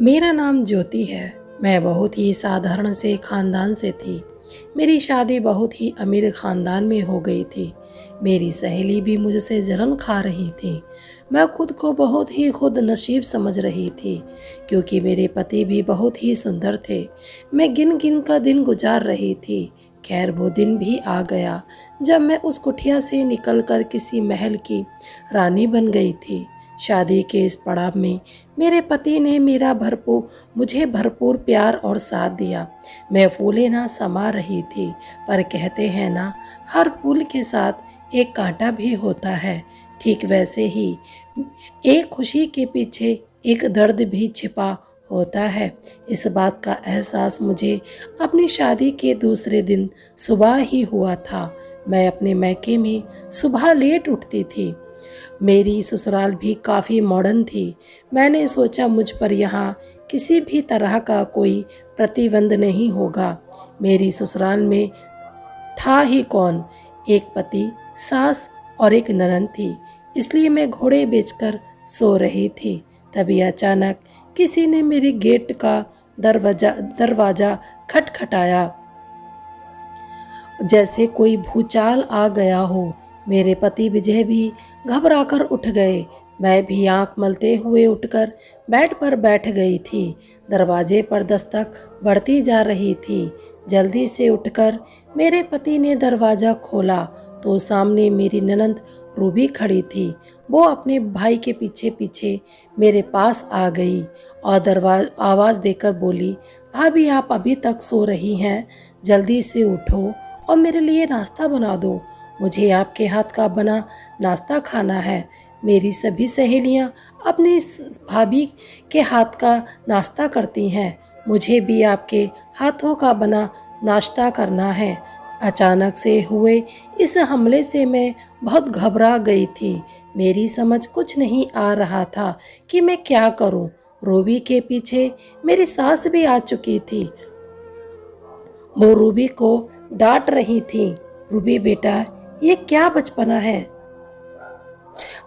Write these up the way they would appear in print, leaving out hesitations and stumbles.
मेरा नाम ज्योति है। मैं बहुत ही साधारण से ख़ानदान से थी। मेरी शादी बहुत ही अमीर ख़ानदान में हो गई थी। मेरी सहेली भी मुझसे जलन खा रही थी। मैं खुद को बहुत ही खुद नसीब समझ रही थी, क्योंकि मेरे पति भी बहुत ही सुंदर थे। मैं गिन गिन का दिन गुजार रही थी। खैर, वो दिन भी आ गया जब मैं उस कुटिया से निकलकर किसी महल की रानी बन गई थी। शादी के इस पड़ाव में मेरे पति ने मुझे भरपूर प्यार और साथ दिया। मैं फूले ना समा रही थी, पर कहते हैं ना, हर फूल के साथ एक कांटा भी होता है। ठीक वैसे ही एक खुशी के पीछे एक दर्द भी छिपा होता है। इस बात का एहसास मुझे अपनी शादी के दूसरे दिन सुबह ही हुआ था। मैं अपने मैके में सुबह लेट उठती थी। मेरी ससुराल भी काफ़ी मॉडर्न थी। मैंने सोचा मुझ पर यहाँ किसी भी तरह का कोई प्रतिबंध नहीं होगा। मेरी ससुराल में था ही कौन, एक पति, सास और एक ननद थी, इसलिए मैं घोड़े बेचकर सो रही थी। तभी अचानक किसी ने मेरे गेट का दरवाज़ा खटखटाया, जैसे कोई भूचाल आ गया हो। मेरे पति विजय भी घबराकर उठ गए। मैं भी आंख मलते हुए उठकर बेड पर बैठ गई थी। दरवाजे पर दस्तक बढ़ती जा रही थी। जल्दी से उठकर मेरे पति ने दरवाज़ा खोला तो सामने मेरी ननद रूबी खड़ी थी। वो अपने भाई के पीछे पीछे मेरे पास आ गई और आवाज़ देकर बोली, भाभी, आप अभी तक सो रही हैं? जल्दी से उठो और मेरे लिए नाश्ता बना दो। मुझे आपके हाथ का बना नाश्ता खाना है। मेरी सभी सहेलियां अपनी भाभी के हाथ का नाश्ता करती हैं। मुझे भी आपके हाथों का बना नाश्ता करना है। अचानक से हुए इस हमले से मैं बहुत घबरा गई थी। मेरी समझ कुछ नहीं आ रहा था कि मैं क्या करूं। रूबी के पीछे मेरी सास भी आ चुकी थी। वो रूबी को डांट रही थी, रूबी बेटा, ये क्या बचपना है?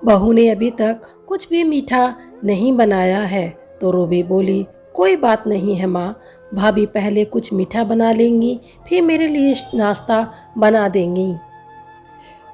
बहू ने अभी तक कुछ भी मीठा नहीं बनाया है। तो रूबी बोली, कोई बात नहीं है माँ, भाभी पहले कुछ मीठा बना लेंगी, फिर मेरे लिए नाश्ता बना देंगी।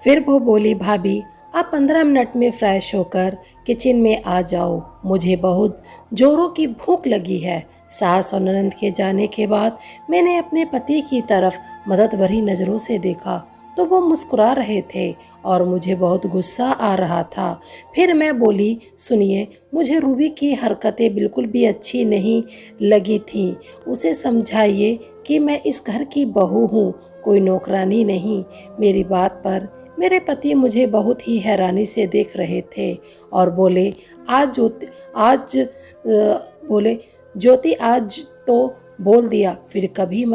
फिर वो बोली, भाभी आप 15 मिनट में फ्रेश होकर किचन में आ जाओ, मुझे बहुत जोरों की भूख लगी है। सास और ननद के जाने के बाद मैंने अपने पति की तरफ मदद भरी नज़रों से देखा तो वो मुस्कुरा रहे थे और मुझे बहुत गुस्सा आ रहा था। फिर मैं बोली, सुनिए, मुझे रूबी की हरकतें बिल्कुल भी अच्छी नहीं लगी थी। उसे समझाइए कि मैं इस घर की बहू हूँ, कोई नौकरानी नहीं। मेरी बात पर मेरे पति मुझे बहुत ही हैरानी से देख रहे थे और बोले, बोले, ज्योति, आज तो बोल दिया, फिर कभी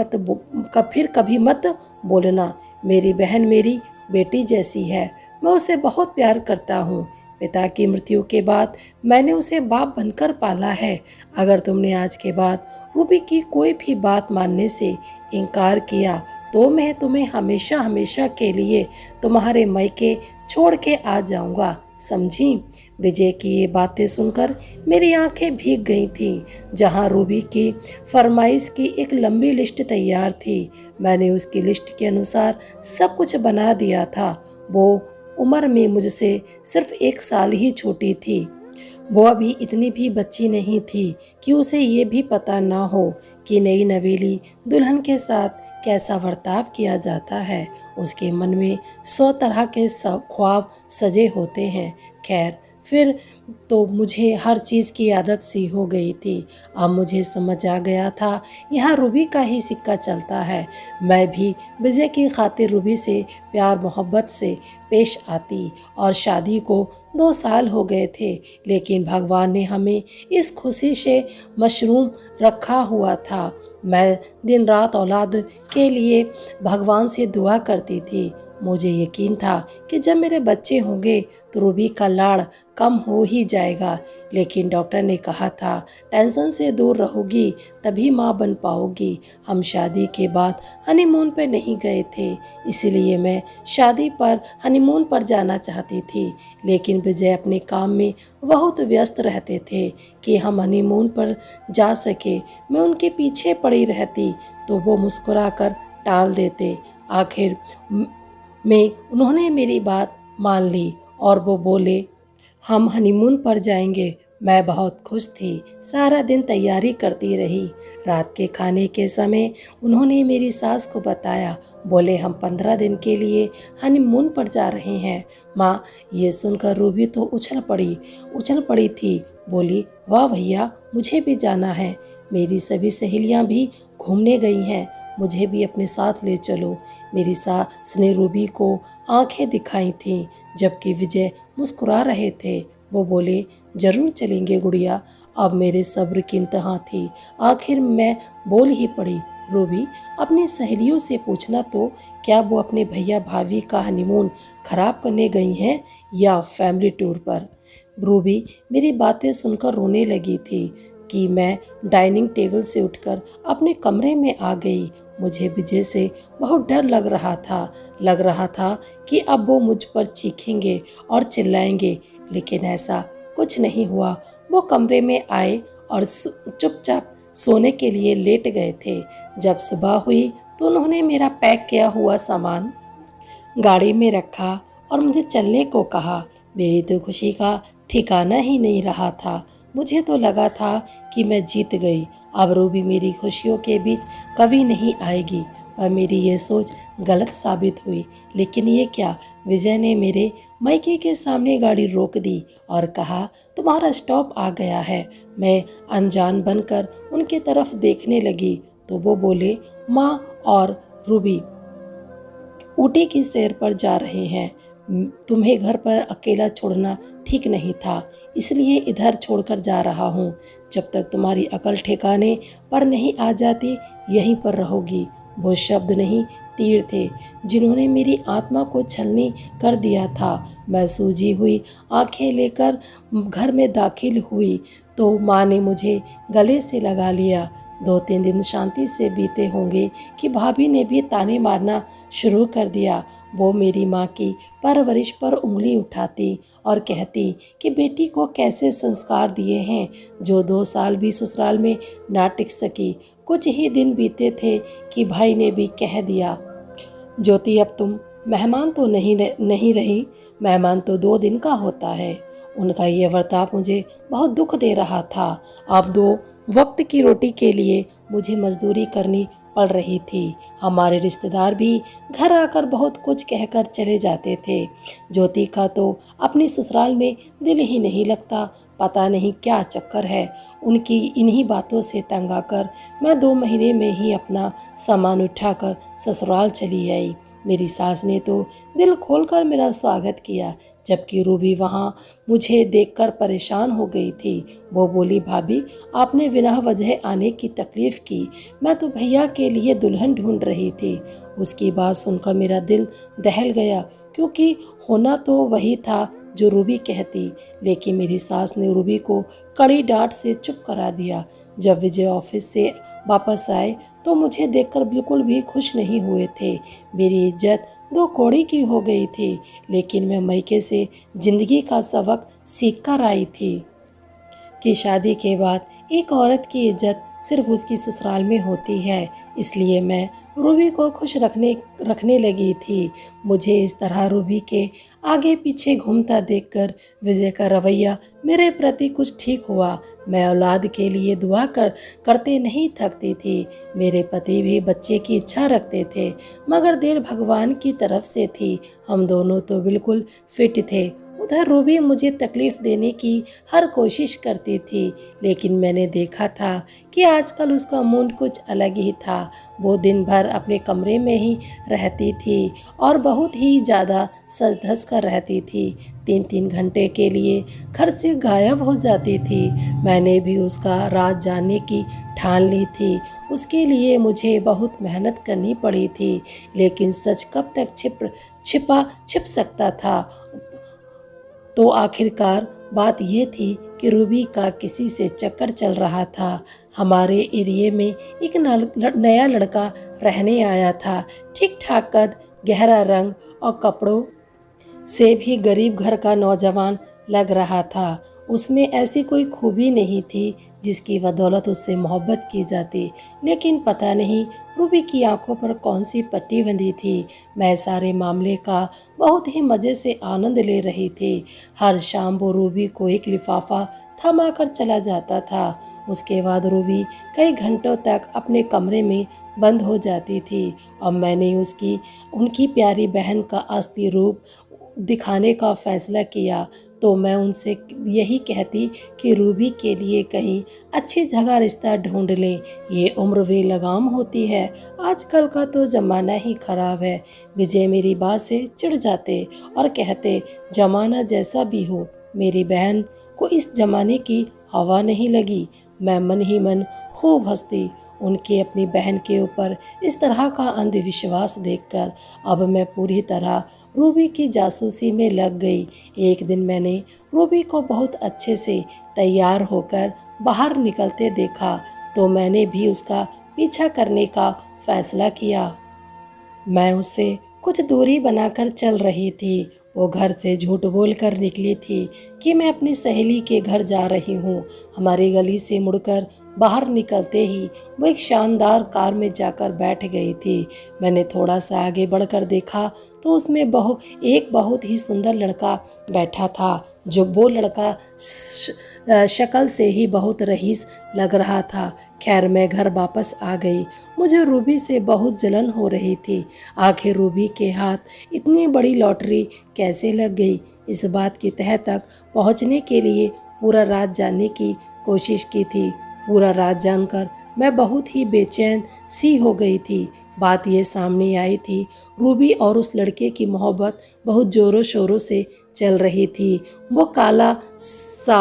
मत बोलना। मेरी बहन मेरी बेटी जैसी है, मैं उसे बहुत प्यार करता हूँ। पिता की मृत्यु के बाद मैंने उसे बाप बनकर पाला है। अगर तुमने आज के बाद रूबी की कोई भी बात मानने से इनकार किया तो मैं तुम्हें हमेशा हमेशा के लिए तुम्हारे मायके छोड़ के आ जाऊंगा, समझी? विजय की ये बातें सुनकर मेरी आंखें भीग गई थीं। जहां रूबी की फरमाइश की एक लंबी लिस्ट तैयार थी, मैंने उसकी लिस्ट के अनुसार सब कुछ बना दिया था। वो उम्र में मुझसे सिर्फ 1 साल ही छोटी थी। वो अभी इतनी भी बच्ची नहीं थी कि उसे ये भी पता ना हो कि नई नवेली दुल्हन के साथ कैसा बर्ताव किया जाता है। उसके मन में 100 तरह के सब ख्वाब सजे होते हैं। खैर, फिर तो मुझे हर चीज़ की आदत सी हो गई थी। अब मुझे समझ आ गया था, यहाँ रूबी का ही सिक्का चलता है। मैं भी विजय की खातिर रूबी से प्यार मोहब्बत से पेश आती और शादी को 2 साल हो गए थे, लेकिन भगवान ने हमें इस खुशी से मशरूम रखा हुआ था। मैं दिन रात औलाद के लिए भगवान से दुआ करती थी। मुझे यकीन था कि जब मेरे बच्चे होंगे तो रूबी का लाड़ कम हो ही जाएगा, लेकिन डॉक्टर ने कहा था टेंशन से दूर रहोगी तभी माँ बन पाओगी। हम शादी के बाद हनीमून पर नहीं गए थे, इसीलिए मैं शादी पर हनीमून पर जाना चाहती थी, लेकिन विजय अपने काम में बहुत व्यस्त रहते थे कि हम हनीमून पर जा सके। मैं उनके पीछे पड़ी रहती तो वो मुस्कुराकर टाल देते। आखिर में उन्होंने मेरी बात मान ली और वो बोले हम हनीमून पर जाएंगे। मैं बहुत खुश थी, सारा दिन तैयारी करती रही। रात के खाने के समय उन्होंने मेरी सास को बताया। बोले हम 15 दिन के लिए हनीमून पर जा रहे हैं। माँ, ये सुनकर रूबी तो उछल पड़ी थी। बोली वाह भैया, मुझे भी जाना है। मेरी सभी सहेलियाँ भी घूमने गई हैं, मुझे भी अपने साथ ले चलो। मेरी सास ने रूबी को आंखें दिखाई थीं, जबकि विजय मुस्कुरा रहे थे। वो बोले जरूर चलेंगे गुड़िया। अब मेरे सब्र की इंतहा थी। आखिर मैं बोल ही पड़ी, रूबी अपनी सहेलियों से पूछना तो क्या वो अपने भैया भाभी का हनीमून खराब करने गई हैं या फैमिली टूर पर। रूबी मेरी बातें सुनकर रोने लगी थी कि मैं डाइनिंग टेबल से उठकर अपने कमरे में आ गई। मुझे विजय से बहुत डर लग रहा था कि अब वो मुझ पर चीखेंगे और चिल्लाएंगे, लेकिन ऐसा कुछ नहीं हुआ। वो कमरे में आए और चुपचाप सोने के लिए लेट गए थे। जब सुबह हुई तो उन्होंने मेरा पैक किया हुआ सामान गाड़ी में रखा और मुझे चलने को कहा। मेरी तो खुशी का ठिकाना ही नहीं रहा था। मुझे तो लगा था कि मैं जीत गई। अब रूबी मेरी खुशियों के बीच कभी नहीं आएगी, पर मेरी ये सोच गलत साबित हुई। लेकिन ये क्या, विजय ने मेरे मायके के सामने गाड़ी रोक दी और कहा तुम्हारा स्टॉप आ गया है। मैं अनजान बनकर उनके तरफ देखने लगी तो वो बोले माँ और रूबी ऊटी की सैर पर जा रहे हैं। तुम्हें घर पर अकेला छोड़ना ठीक नहीं था, इसलिए इधर छोड़कर जा रहा हूँ। जब तक तुम्हारी अकल ठिकाने पर नहीं आ जाती यहीं पर रहोगी। वो शब्द नहीं, तीर थे जिन्होंने मेरी आत्मा को छलनी कर दिया था। मैं सूजी हुई आंखें लेकर घर में दाखिल हुई तो माँ ने मुझे गले से लगा लिया। 2-3 दिन शांति से बीते होंगे कि भाभी ने भी ताने मारना शुरू कर दिया। वो मेरी माँ की परवरिश पर उंगली उठाती और कहती कि बेटी को कैसे संस्कार दिए हैं, जो 2 साल भी ससुराल में ना टिक सकी। कुछ ही दिन बीते थे कि भाई ने भी कह दिया ज्योति अब तुम मेहमान तो नहीं रही, मेहमान तो 2 दिन का होता है। उनका ये बर्ताव मुझे बहुत दुख दे रहा था। अब 2 वक्त की रोटी के लिए मुझे मजदूरी करनी पड़ रही थी। हमारे रिश्तेदार भी घर आकर बहुत कुछ कहकर चले जाते थे। ज्योति का तो अपनी ससुराल में दिल ही नहीं लगता, पता नहीं क्या चक्कर है। उनकी इन्हीं बातों से तंग आकर मैं 2 महीने में ही अपना सामान उठाकर ससुराल चली आई। मेरी सास ने तो दिल खोलकर मेरा स्वागत किया, जबकि रूबी वहाँ मुझे देखकर परेशान हो गई थी। वो बोली भाभी आपने बिना वजह आने की तकलीफ़ की, मैं तो भैया के लिए दुल्हन ढूंढ रही थी। उसकी बात सुनकर मेरा दिल दहल गया, क्योंकि होना तो वही था जो रूबी कहती। लेकिन मेरी सास ने रूबी को कड़ी डांट से चुप करा दिया। जब विजय ऑफिस से वापस आए तो मुझे देखकर बिल्कुल भी खुश नहीं हुए थे। मेरी इज्जत 2 कौड़ी की हो गई थी, लेकिन मैं मायके से जिंदगी का सबक सीख कर आई थी कि शादी के बाद एक औरत की इज्जत सिर्फ उसकी ससुराल में होती है। इसलिए मैं रूबी को खुश रखने लगी थी। मुझे इस तरह रूबी के आगे पीछे घूमता देखकर विजय का रवैया मेरे प्रति कुछ ठीक हुआ। मैं औलाद के लिए दुआ करते नहीं थकती थी। मेरे पति भी बच्चे की इच्छा रखते थे, मगर देर भगवान की तरफ से थी। हम दोनों तो बिल्कुल फिट थे उधर रूबी मुझे तकलीफ़ देने की हर कोशिश करती थी, लेकिन मैंने देखा था कि आजकल उसका मूड कुछ अलग ही था। वो दिन भर अपने कमरे में ही रहती थी और बहुत ही ज़्यादा सज-धज कर रहती थी। 3-3 घंटे के लिए घर से गायब हो जाती थी। मैंने भी उसका राज जानने की ठान ली थी। उसके लिए मुझे बहुत मेहनत करनी पड़ी थी, लेकिन सच कब तक छिप सकता था। तो आखिरकार बात ये थी कि रूबी का किसी से चक्कर चल रहा था। हमारे एरिया में एक नया लड़का रहने आया था। ठीक-ठाक कद, गहरा रंग और कपड़ों से भी गरीब घर का नौजवान लग रहा था। उसमें ऐसी कोई खूबी नहीं थी जिसकी बदौलत उससे मोहब्बत की जाती, लेकिन पता नहीं रूबी की आंखों पर कौन सी पट्टी बंधी थी। मैं सारे मामले का बहुत ही मज़े से आनंद ले रही थी। हर शाम वो रूबी को एक लिफाफा थमा कर चला जाता था। उसके बाद रूबी कई घंटों तक अपने कमरे में बंद हो जाती थी और मैंने उनकी प्यारी बहन का असली रूप दिखाने का फ़ैसला किया। तो मैं उनसे यही कहती कि रूबी के लिए कहीं अच्छी जगह रिश्ता ढूंढ लें। ये उम्र वे लगाम होती है। आजकल का तो ज़माना ही ख़राब है। विजय मेरी बात से चिढ़ जाते और कहते, ज़माना जैसा भी हो, मेरी बहन को इस ज़माने की हवा नहीं लगी। मैं मन ही मन खूब हंसती उनके अपनी बहन के ऊपर इस तरह का अंधविश्वास देखकर। अब मैं पूरी तरह रूबी की जासूसी में लग गई। एक दिन मैंने रूबी को बहुत अच्छे से तैयार होकर बाहर निकलते देखा, तो मैंने भी उसका पीछा करने का फैसला किया। मैं उससे कुछ दूरी बनाकर चल रही थी। वो घर से झूठ बोलकर निकली थी कि मैं अपनी सहेली के घर जा रही हूँ। हमारी गली से मुड़कर बाहर निकलते ही वो एक शानदार कार में जाकर बैठ गई थी। मैंने थोड़ा सा आगे बढ़कर देखा तो उसमें एक बहुत ही सुंदर लड़का बैठा था। जो वो लड़का शक्ल से ही बहुत रईस लग रहा था। खैर, मैं घर वापस आ गई। मुझे रूबी से बहुत जलन हो रही थी। आखिर रूबी के हाथ इतनी बड़ी लॉटरी कैसे लग गई? इस बात की तह तक पहुंचने के लिए पूरा राज जानने की कोशिश की थी। पूरा राज जानकर मैं बहुत ही बेचैन सी हो गई थी। बात ये सामने आई थी, रूबी और उस लड़के की मोहब्बत बहुत ज़ोरों शोरों से चल रही थी। वो काला सा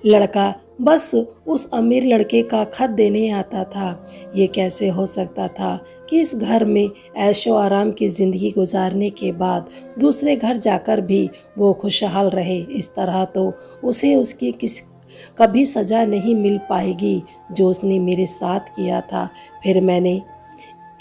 लड़का बस उस अमीर लड़के का खत देने आता था। ये कैसे हो सकता था कि इस घर में ऐशो आराम की ज़िंदगी गुजारने के बाद दूसरे घर जाकर भी वो खुशहाल रहे। इस तरह तो उसे उसकी कभी सज़ा नहीं मिल पाएगी जो उसने मेरे साथ किया था। फिर मैंने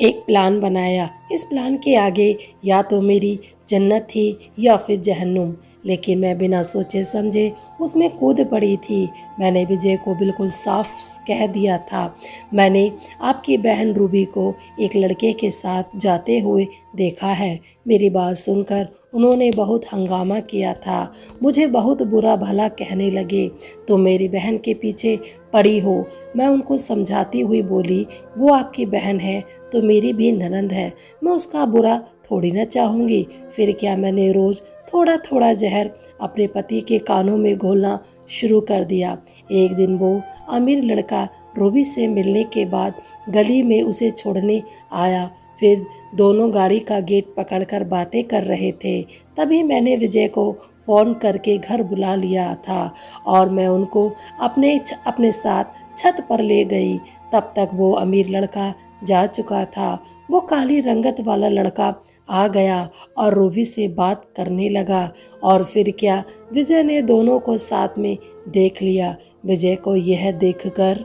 एक प्लान बनाया। इस प्लान के आगे या तो मेरी जन्नत थी या फिर जहन्नुम, लेकिन मैं बिना सोचे समझे उसमें कूद पड़ी थी। मैंने विजय को बिल्कुल साफ कह दिया था, मैंने आपकी बहन रूबी को एक लड़के के साथ जाते हुए देखा है। मेरी बात सुनकर उन्होंने बहुत हंगामा किया था। मुझे बहुत बुरा भला कहने लगे। तो मेरी बहन के पीछे पड़ी हो। मैं उनको समझाती हुई बोली, वो आपकी बहन है तो मेरी भी ननंद है। मैं उसका बुरा थोड़ी ना चाहूँगी। फिर क्या, मैंने रोज़ थोड़ा थोड़ा जहर अपने पति के कानों में घोलना शुरू कर दिया। एक दिन वो अमीर लड़का रूबी से मिलने के बाद गली में उसे छोड़ने आया। फिर दोनों गाड़ी का गेट पकड़कर बातें कर रहे थे। तभी मैंने विजय को फ़ोन करके घर बुला लिया था और मैं उनको अपने साथ छत पर ले गई। तब तक वो अमीर लड़का जा चुका था। वो काली रंगत वाला लड़का आ गया और रूबी से बात करने लगा। और फिर क्या, विजय ने दोनों को साथ में देख लिया। विजय को यह देखकर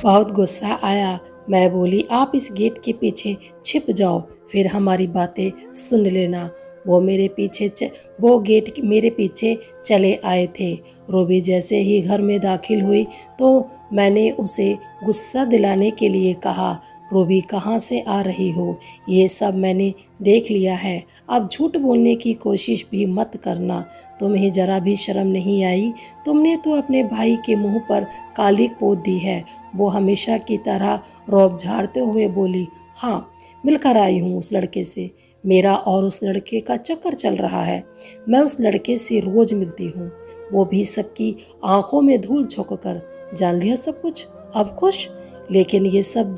बहुत गुस्सा आया। मैं बोली, आप इस गेट के पीछे छिप जाओ, फिर हमारी बातें सुन लेना। वो गेट मेरे पीछे चले आए थे। रूबी जैसे ही घर में दाखिल हुई तो मैंने उसे गुस्सा दिलाने के लिए कहा, रूबी कहाँ से आ रही हो? ये सब मैंने देख लिया है। अब झूठ बोलने की कोशिश भी मत करना। तुम्हें जरा भी शर्म नहीं आई? तुमने तो अपने भाई के मुंह पर काली पोत दी है। वो हमेशा की तरह रौब झाड़ते हुए बोली, हाँ, मिलकर आई हूँ उस लड़के से। मेरा और उस लड़के का चक्कर चल रहा है। मैं उस लड़के से रोज मिलती हूँ, वो भी सबकी आंखों में धूल झोंक कर। जान लिया सब कुछ, अब खुश? लेकिन ये सब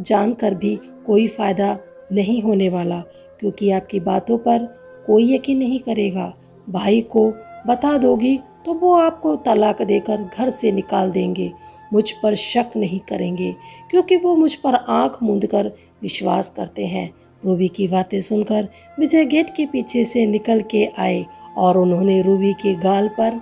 जान कर भी कोई फ़ायदा नहीं होने वाला, क्योंकि आपकी बातों पर कोई यकीन नहीं करेगा। भाई को बता दोगी तो वो आपको तलाक देकर घर से निकाल देंगे। मुझ पर शक नहीं करेंगे, क्योंकि वो मुझ पर आंख मूंद कर विश्वास करते हैं। रूबी की बातें सुनकर विजय गेट के पीछे से निकल के आए और उन्होंने रूबी के गाल पर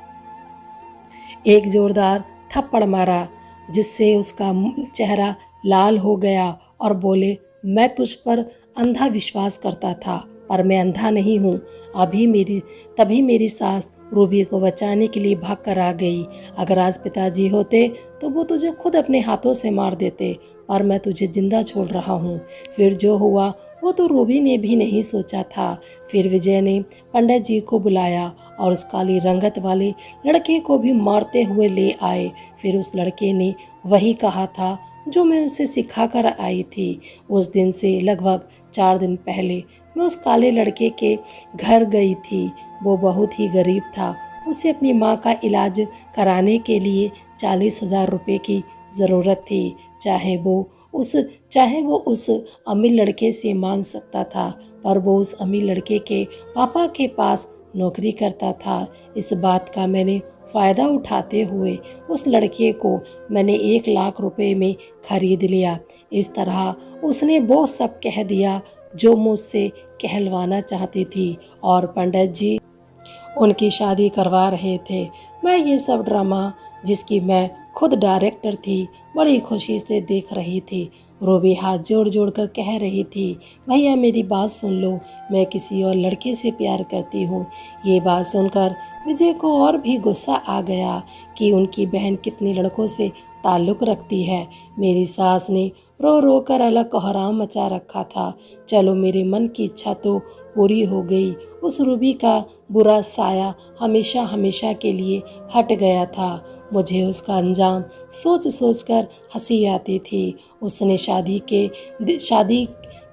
एक जोरदार थप्पड़ मारा, जिससे उसका चेहरा लाल हो गया और बोले, मैं तुझ पर अंधा विश्वास करता था, पर मैं अंधा नहीं हूँ। तभी मेरी सास रूबी को बचाने के लिए भाग कर आ गई। अगर आज पिताजी होते तो वो तुझे खुद अपने हाथों से मार देते, पर मैं तुझे जिंदा छोड़ रहा हूँ। फिर जो हुआ वो तो रूबी ने भी नहीं सोचा था। फिर विजय ने पंडित जी को बुलाया और उस काली रंगत वाले लड़के को भी मारते हुए ले आए। फिर उस लड़के ने वही कहा था जो मैं उसे सिखा कर आई थी। उस दिन से लगभग 4 दिन पहले मैं उस काले लड़के के घर गई थी। वो बहुत ही गरीब था। उसे अपनी माँ का इलाज कराने के लिए 40,000 रुपये की ज़रूरत थी। चाहे वो उस अमीर लड़के से मांग सकता था, पर वो उस अमीर लड़के के पापा के पास नौकरी करता था। इस बात का मैंने फ़ायदा उठाते हुए उस लड़के को मैंने 1 लाख रुपए में खरीद लिया। इस तरह उसने वो सब कह दिया जो मुझसे कहलवाना चाहती थी, और पंडित जी उनकी शादी करवा रहे थे। मैं ये सब ड्रामा, जिसकी मैं खुद डायरेक्टर थी, बड़ी खुशी से देख रही थी। रूबी हाथ जोड़ जोड़ कर कह रही थी, भैया मेरी बात सुन लो, मैं किसी और लड़के से प्यार करती हूँ। ये बात सुनकर विजय को और भी गुस्सा आ गया कि उनकी बहन कितने लड़कों से ताल्लुक़ रखती है। मेरी सास ने रो रो कर अलग कोहराम मचा रखा था। चलो मेरे मन की इच्छा तो पूरी हो गई। उस रूबी का बुरा साया हमेशा हमेशा के लिए हट गया था। मुझे उसका अंजाम सोच सोच कर हंसी आती थी। उसने शादी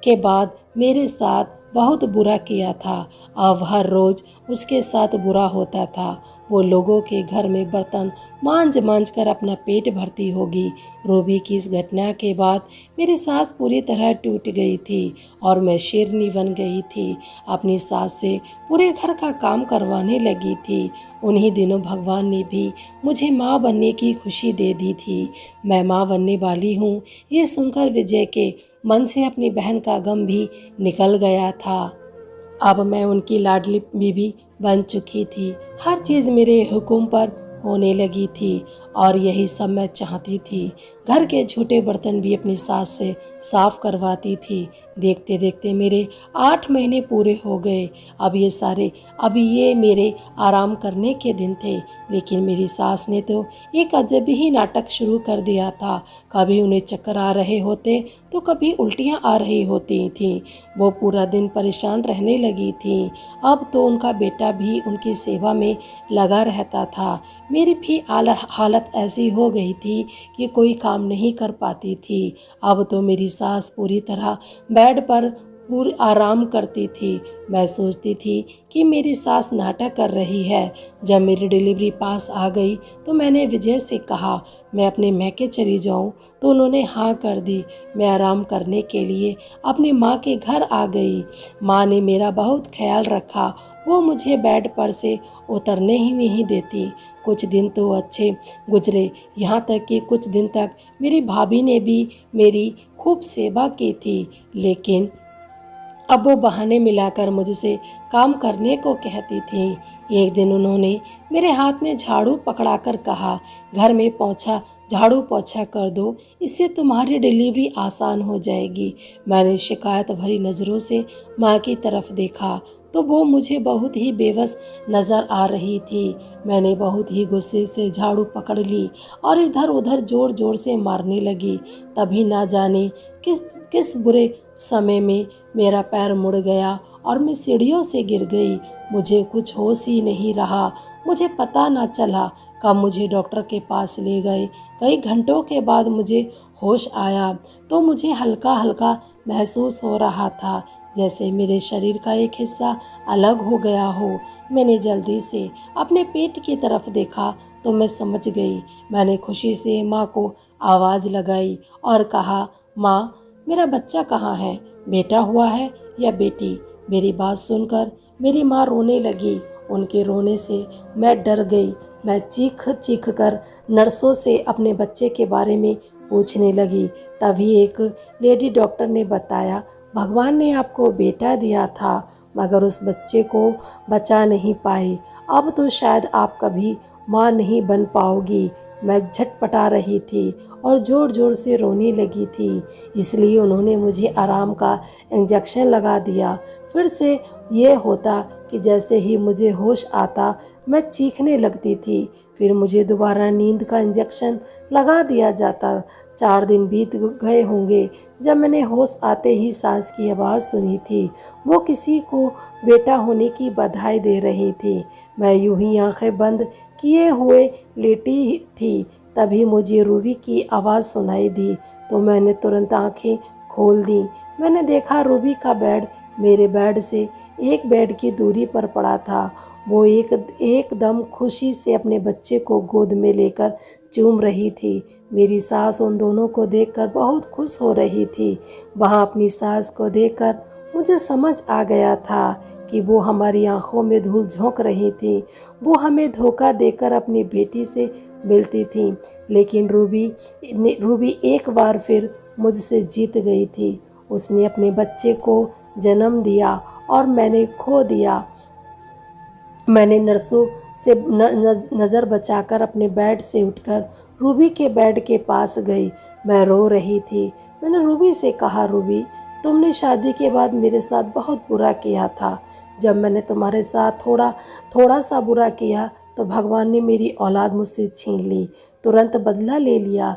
के बाद मेरे साथ बहुत बुरा किया था। अब हर रोज़ उसके साथ बुरा होता था। वो लोगों के घर में बर्तन मांज मांज कर अपना पेट भरती होगी। रूबी की इस घटना के बाद मेरी सास पूरी तरह टूट गई थी और मैं शेरनी बन गई थी। अपनी सास से पूरे घर का काम करवाने लगी थी। उन्हीं दिनों भगवान ने भी मुझे माँ बनने की खुशी दे दी थी। मैं माँ बनने वाली हूँ, ये सुनकर विजय के मन से अपनी बहन का गम भी निकल गया था। अब मैं उनकी लाडली बीबी बन चुकी थी। हर चीज़ मेरे हुक्म पर होने लगी थी और यही सब मैं चाहती थी। घर के झूठे बर्तन भी अपनी सास से साफ करवाती थी। देखते देखते मेरे 8 महीने पूरे हो गए। अब ये मेरे आराम करने के दिन थे, लेकिन मेरी सास ने तो एक अजब ही नाटक शुरू कर दिया था। कभी उन्हें चक्कर आ रहे होते तो कभी उल्टियाँ आ रही होती थीं। वो पूरा दिन परेशान रहने लगी थी। अब तो उनका बेटा भी उनकी सेवा में लगा रहता था। मेरी भी हालत ऐसी हो गई थी कि कोई काम नहीं कर पाती थी। अब तो मेरी सास पूरी तरह बेड पर पूरी आराम करती थी। मैं सोचती थी कि मेरी सास नाटक कर रही है। जब मेरी डिलीवरी पास आ गई तो मैंने विजय से कहा मैं अपने मैके चली जाऊं, तो उन्होंने हाँ कर दी। मैं आराम करने के लिए अपनी माँ के घर आ गई। माँ ने मेरा बहुत ख्याल रखा। वो मुझे बेड पर से उतरने ही नहीं देती। कुछ दिन तो अच्छे गुजरे, यहाँ तक कि कुछ दिन तक मेरी भाभी ने भी मेरी खूब सेवा की थी, लेकिन अब वो बहाने मिलाकर मुझसे काम करने को कहती थी। एक दिन उन्होंने मेरे हाथ में झाड़ू पकड़ाकर कहा, घर में झाड़ू पोछा कर दो, इससे तुम्हारी डिलीवरी आसान हो जाएगी। मैंने शिकायत भरी नज़रों से माँ की तरफ देखा तो वो मुझे बहुत ही बेबस नज़र आ रही थी। मैंने बहुत ही गुस्से से झाड़ू पकड़ ली और इधर उधर जोर जोर से मारने लगी। तभी ना जाने किस बुरे समय में मेरा पैर मुड़ गया और मैं सीढ़ियों से गिर गई। मुझे कुछ होश ही नहीं रहा। मुझे पता ना चला कब मुझे डॉक्टर के पास ले गए। कई घंटों के बाद मुझे होश आया तो मुझे हल्का हल्का महसूस हो रहा था, जैसे मेरे शरीर का एक हिस्सा अलग हो गया हो। मैंने जल्दी से अपने पेट की तरफ देखा तो मैं समझ गई। मैंने खुशी से माँ को आवाज़ लगाई और कहा, माँ, मेरा बच्चा कहाँ है? बेटा हुआ है या बेटी? मेरी बात सुनकर मेरी माँ रोने लगी। उनके रोने से मैं डर गई। मैं चीख चीख कर नर्सों से अपने बच्चे के बारे में पूछने लगी। तभी एक लेडी डॉक्टर ने बताया, भगवान ने आपको बेटा दिया था, मगर उस बच्चे को बचा नहीं पाए। अब तो शायद आप कभी माँ नहीं बन पाओगी। मैं झटपटा रही थी और ज़ोर ज़ोर से रोने लगी थी। इसलिए उन्होंने मुझे आराम का इंजेक्शन लगा दिया। फिर से ये होता कि जैसे ही मुझे होश आता मैं चीखने लगती थी। फिर मुझे दोबारा नींद का इंजेक्शन लगा दिया जाता। 4 दिन बीत गए होंगे जब मैंने होश आते ही सास की आवाज़ सुनी थी। वो किसी को बेटा होने की बधाई दे रही थी। मैं यूं ही आंखें बंद किए हुए लेटी थी। तभी मुझे रूबी की आवाज़ सुनाई दी तो मैंने तुरंत आंखें खोल दी। मैंने देखा रूबी का बेड मेरे बेड से एक बेड की दूरी पर पड़ा था। वो एकदम खुशी से अपने बच्चे को गोद में लेकर चूम रही थी। मेरी सास उन दोनों को देखकर बहुत खुश हो रही थी। वहाँ अपनी सास को देखकर मुझे समझ आ गया था कि वो हमारी आंखों में धूल झोंक रही थी। वो हमें धोखा देकर अपनी बेटी से मिलती थी। लेकिन रूबी एक बार फिर मुझसे जीत गई थी। उसने अपने बच्चे को जन्म दिया और मैंने खो दिया। मैंने नर्सों से नज़र बचाकर अपने बेड से उठकर रूबी के बेड के पास गई। मैं रो रही थी। मैंने रूबी से कहा, रूबी, तुमने शादी के बाद मेरे साथ बहुत बुरा किया था। जब मैंने तुम्हारे साथ थोड़ा सा बुरा किया तो भगवान ने मेरी औलाद मुझसे छीन ली, तुरंत बदला ले लिया,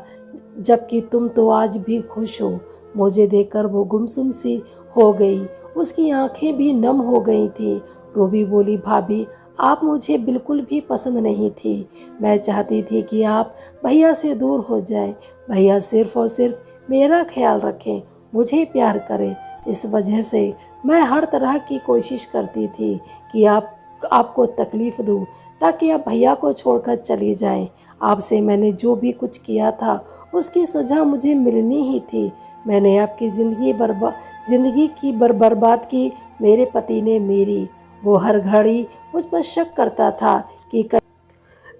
जबकि तुम तो आज भी खुश हो। मुझे देखकर वो गुमसुम सी हो गई। उसकी आंखें भी नम हो गई थी। रूबी बोली, भाभी, आप मुझे बिल्कुल भी पसंद नहीं थी। मैं चाहती थी कि आप भैया से दूर हो जाएं। भैया सिर्फ और सिर्फ मेरा ख्याल रखें, मुझे प्यार करें। इस वजह से मैं हर तरह की कोशिश करती थी कि आपको तकलीफ़ दूँ, ताकि आप भैया को छोड़कर चली जाएं। आपसे मैंने जो भी कुछ किया था उसकी सज़ा मुझे मिलनी ही थी। मैंने आपकी ज़िंदगी की बर्बाद की। मेरे पति ने मेरी। वो हर घड़ी मुझ पर शक करता था कि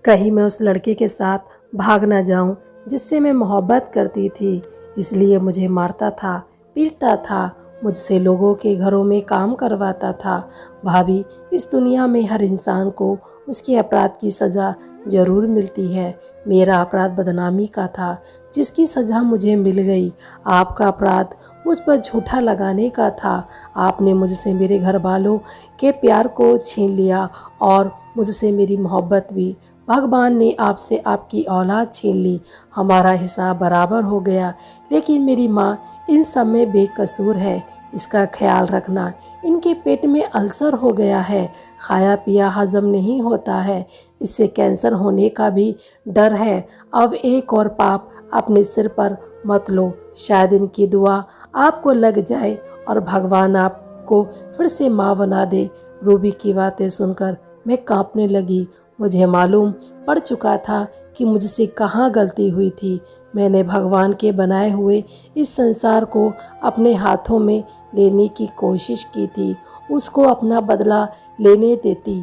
कहीं मैं उस लड़के के साथ भाग ना जाऊं जिससे मैं मोहब्बत करती थी। इसलिए मुझे मारता था, पीटता था, मुझसे लोगों के घरों में काम करवाता था। भाभी, इस दुनिया में हर इंसान को उसके अपराध की सज़ा ज़रूर मिलती है। मेरा अपराध बदनामी का था, जिसकी सज़ा मुझे मिल गई। आपका अपराध मुझ पर झूठा लगाने का था। आपने मुझसे मेरे घर वालों के प्यार को छीन लिया और मुझसे मेरी मोहब्बत भी। भगवान ने आपसे आपकी औलाद छीन ली। हमारा हिसाब बराबर हो गया। लेकिन मेरी माँ इन सब में बेकसूर है। इसका ख्याल रखना। इनके पेट में अल्सर हो गया है। खाया पिया हजम नहीं होता है। इससे कैंसर होने का भी डर है। अब एक और पाप अपने सिर पर मत लो। शायद इनकी दुआ आपको लग जाए और भगवान आपको फिर से माँ बना दे। रूबी की बातें सुनकर मैं कांपने लगी। मुझे मालूम पड़ चुका था कि मुझसे कहाँ गलती हुई थी। मैंने भगवान के बनाए हुए इस संसार को अपने हाथों में लेने की कोशिश की थी। उसको अपना बदला लेने देती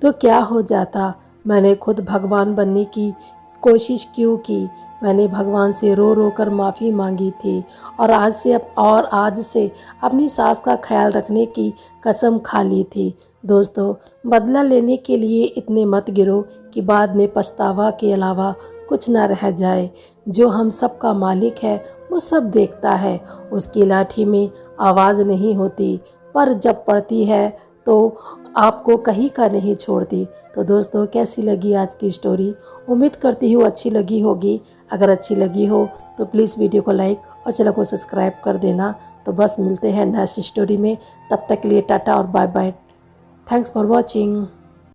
तो क्या हो जाता। मैंने खुद भगवान बनने की कोशिश क्यों की। मैंने भगवान से रो रो कर माफ़ी मांगी थी और आज से अपनी सास का ख्याल रखने की कसम खा ली थी। दोस्तों, बदला लेने के लिए इतने मत गिरो कि बाद में पछतावा के अलावा कुछ ना रह जाए। जो हम सब का मालिक है वो सब देखता है। उसकी लाठी में आवाज़ नहीं होती, पर जब पड़ती है तो आपको कहीं का नहीं छोड़ती। तो दोस्तों, कैसी लगी आज की स्टोरी? उम्मीद करती हूँ अच्छी लगी होगी। अगर अच्छी लगी हो तो प्लीज़ वीडियो को लाइक और चैनल को सब्सक्राइब कर देना। तो बस मिलते हैं नेक्स्ट स्टोरी में। तब तक के लिए टाटा और bye bye. Thanks for watching.